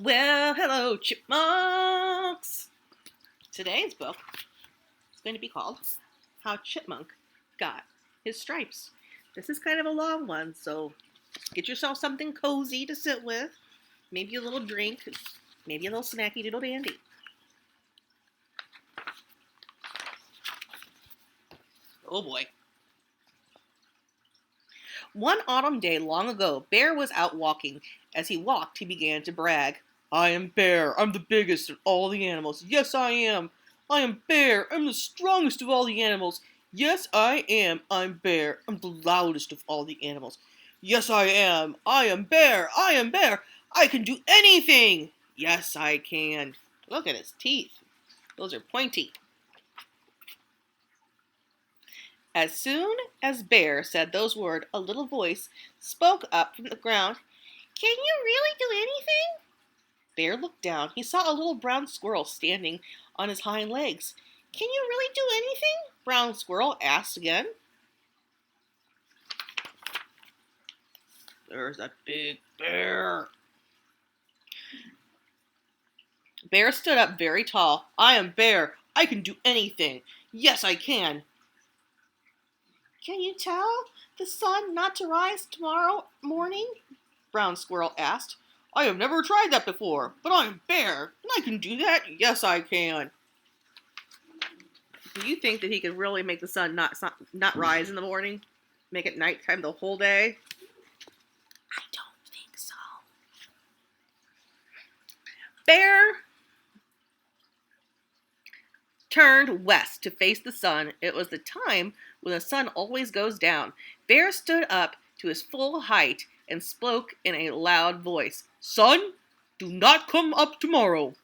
Well, hello, chipmunks! Today's book is going to be called How Chipmunk Got His Stripes. This is kind of a long one, so get yourself something cozy to sit with, maybe a little drink, maybe a little snacky doodle dandy. Oh boy. One autumn day long ago, Bear was out walking. As he walked, he began to brag. I am Bear. I'm the biggest of all the animals. Yes, I am. I am Bear. I'm the strongest of all the animals. Yes, I am. I'm Bear. I'm the loudest of all the animals. Yes, I am. I am Bear. I am Bear. I can do anything. Yes, I can. Look at his teeth. Those are pointy. As soon as Bear said those words, a little voice spoke up from the ground. Can you really do anything? Bear looked down. He saw a little brown squirrel standing on his hind legs. Can you really do anything? Brown Squirrel asked again. There's a big bear. Bear stood up very tall. I am Bear. I can do anything. Yes, I can. Can you tell the sun not to rise tomorrow morning? Brown Squirrel asked. I have never tried that before, but I'm Bear, and I can do that. Yes, I can. Do you think that he could really make the sun not rise in the morning? Make it nighttime the whole day? I don't think so. Bear turned west to face the sun. It was the time when the sun always goes down. Bear stood up to his full height and spoke in a loud voice. Sun, do not come up tomorrow.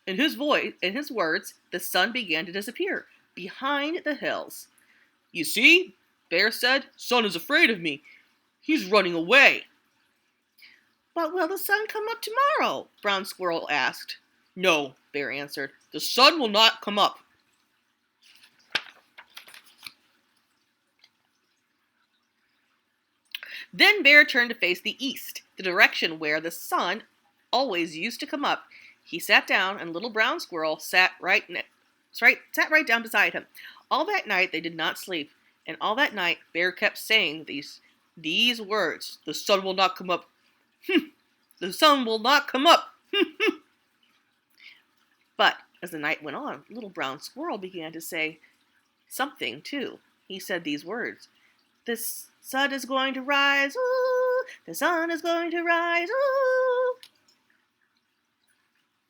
In his words, the sun began to disappear behind the hills. You see, Bear said, Sun is afraid of me. He's running away. But will the sun come up tomorrow? Brown Squirrel asked. No, Bear answered. The sun will not come up. Then Bear turned to face the east, the direction where the sun always used to come up. He sat down, and little brown squirrel sat right down beside him. All that night they did not sleep, and all that night Bear kept saying these words: "The sun will not come up. The sun will not come up." But as the night went on, little brown squirrel began to say something too. He said these words: "The sun is going to rise. Ooh, the sun is going to rise. Ooh."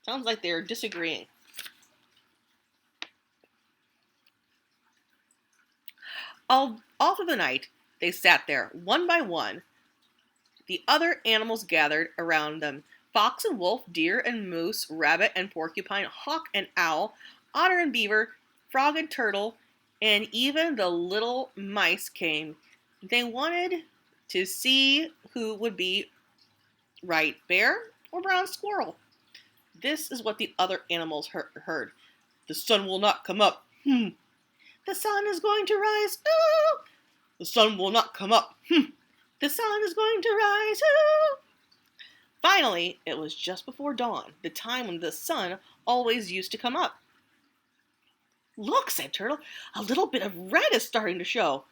Sounds like they're disagreeing. All through the night, they sat there, one by one. The other animals gathered around them. Fox and wolf, deer and moose, rabbit and porcupine, hawk and owl, otter and beaver, frog and turtle, and even the little mice came. They wanted to see who would be right, Bear or Brown Squirrel. This is what the other animals heard. The sun will not come up. The sun is going to rise. Ooh. The sun will not come up. The sun is going to rise. Ooh. Finally, it was just before dawn, the time when the sun always used to come up. Look, said Turtle, a little bit of red is starting to show.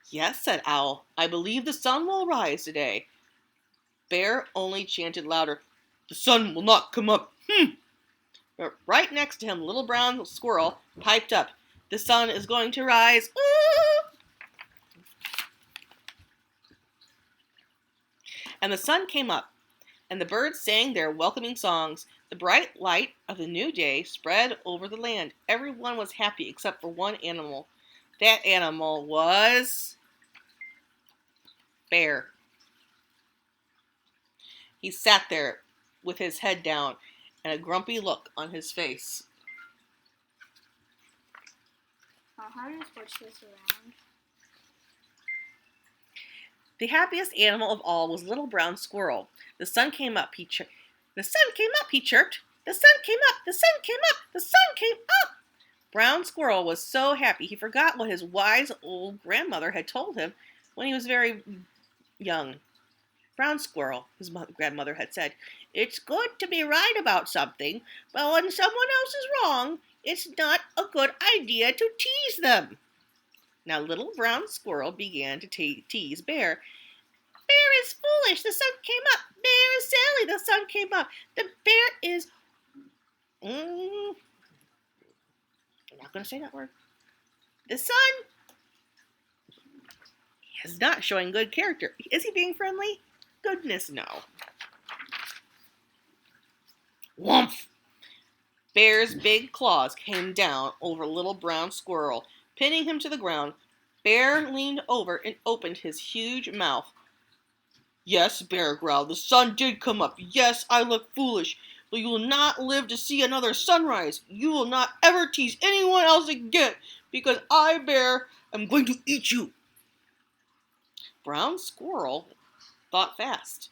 Yes, said Owl, I believe the sun will rise today. Bear only chanted louder, the sun will not come up. But right next to him, little brown squirrel piped up, the sun is going to rise. Ooh! And the sun came up, and the birds sang their welcoming songs. The bright light of the new day spread over the land. Everyone was happy except for one animal. That animal was Bear. He sat there with his head down and a grumpy look on his face. How do you switch this around? The happiest animal of all was little brown squirrel. The sun came up, he chirped. The sun came up, he chirped. The sun came up, the sun came up, the sun came up. Brown Squirrel was so happy he forgot what his wise old grandmother had told him when he was very young. Brown Squirrel, his grandmother had said, "It's good to be right about something, but when someone else is wrong, it's not a good idea to tease them." Now little Brown Squirrel began to tease Bear. "Bear is foolish, the sun came up. Bear is silly, the sun came up. The bear is... I'm not going to say that word. The sun is not showing good character. Is he being friendly? Goodness, no. Whumph! Bear's big claws came down over little Brown Squirrel, pinning him to the ground. Bear leaned over and opened his huge mouth. "Yes," Bear growled, "the sun did come up. Yes, I look foolish, but you will not live to see another sunrise. You will not ever tease anyone else again, because I, Bear, am going to eat you." Brown Squirrel thought fast.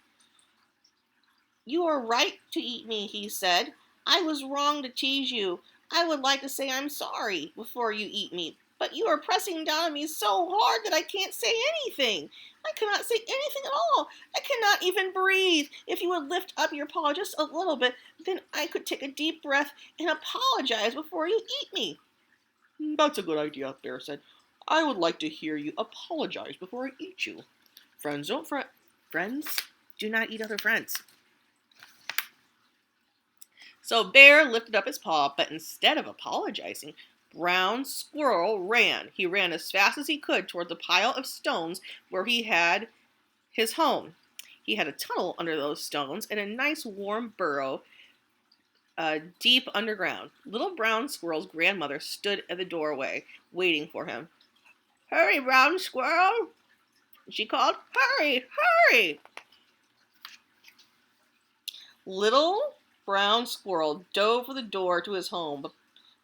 "You are right to eat me," he said. "I was wrong to tease you. I would like to say I'm sorry before you eat me, but you are pressing down on me so hard that I can't say anything. I cannot say anything at all. I cannot even breathe. If you would lift up your paw just a little bit, then I could take a deep breath and apologize before you eat me." "That's a good idea," Bear said. "I would like to hear you apologize before I eat you. Friends don't friends do not eat other friends." So Bear lifted up his paw, but instead of apologizing, Brown Squirrel ran. He ran as fast as he could toward the pile of stones where he had his home. He had a tunnel under those stones and a nice warm burrow deep underground. Little Brown Squirrel's grandmother stood at the doorway, waiting for him. "Hurry, Brown Squirrel," she called. "Hurry, hurry!" Little Brown Squirrel dove for the door to his home,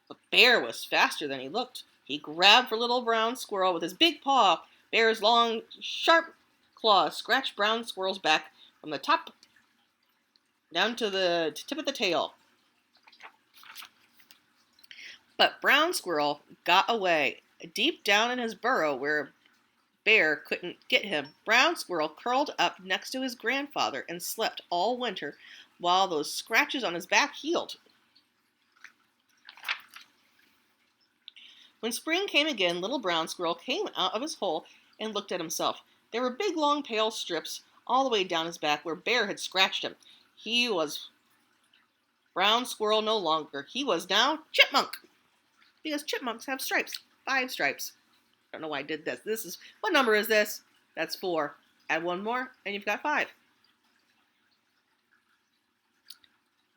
but Bear was faster than he looked. He grabbed for little Brown Squirrel with his big paw. Bear's long, sharp claws scratched Brown Squirrel's back from the top down to the tip of the tail. But Brown Squirrel got away, deep down in his burrow where Bear couldn't get him. Brown Squirrel curled up next to his grandfather and slept all winter while those scratches on his back healed. When spring came again, little Brown Squirrel came out of his hole and looked at himself. There were big, long, pale strips all the way down his back where Bear had scratched him. He was Brown Squirrel no longer. He was now Chipmunk, because chipmunks have stripes. 5 stripes. I don't know why I did this. What number is this? That's 4. Add 1 more, and you've got 5.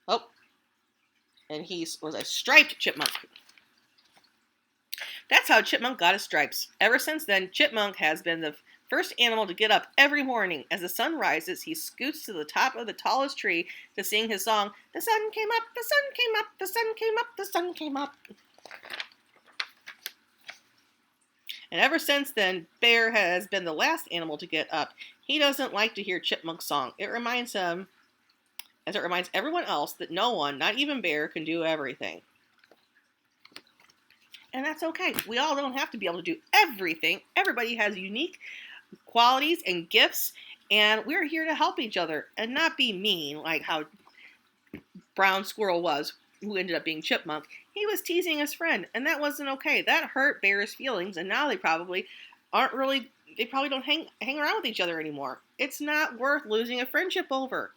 Oh, and he was a striped chipmunk. That's how Chipmunk got his stripes. Ever since then, Chipmunk has been the first animal to get up every morning. As the sun rises, he scoots to the top of the tallest tree to sing his song, "The sun came up, the sun came up, the sun came up, the sun came up." And ever since then, Bear has been the last animal to get up. He doesn't like to hear Chipmunk's song. It reminds him, as it reminds everyone else, that no one, not even Bear, can do everything. And that's okay. We all don't have to be able to do everything. Everybody has unique qualities and gifts, and we're here to help each other and not be mean like how Brown Squirrel was, who ended up being Chipmunk. He was teasing his friend, and that wasn't okay. That hurt Bear's feelings, and now they probably don't hang around with each other anymore. It's not worth losing a friendship over.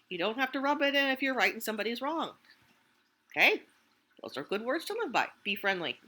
You don't have to rub it in if you're right and somebody's wrong. Okay? Those are good words to live by. Be friendly.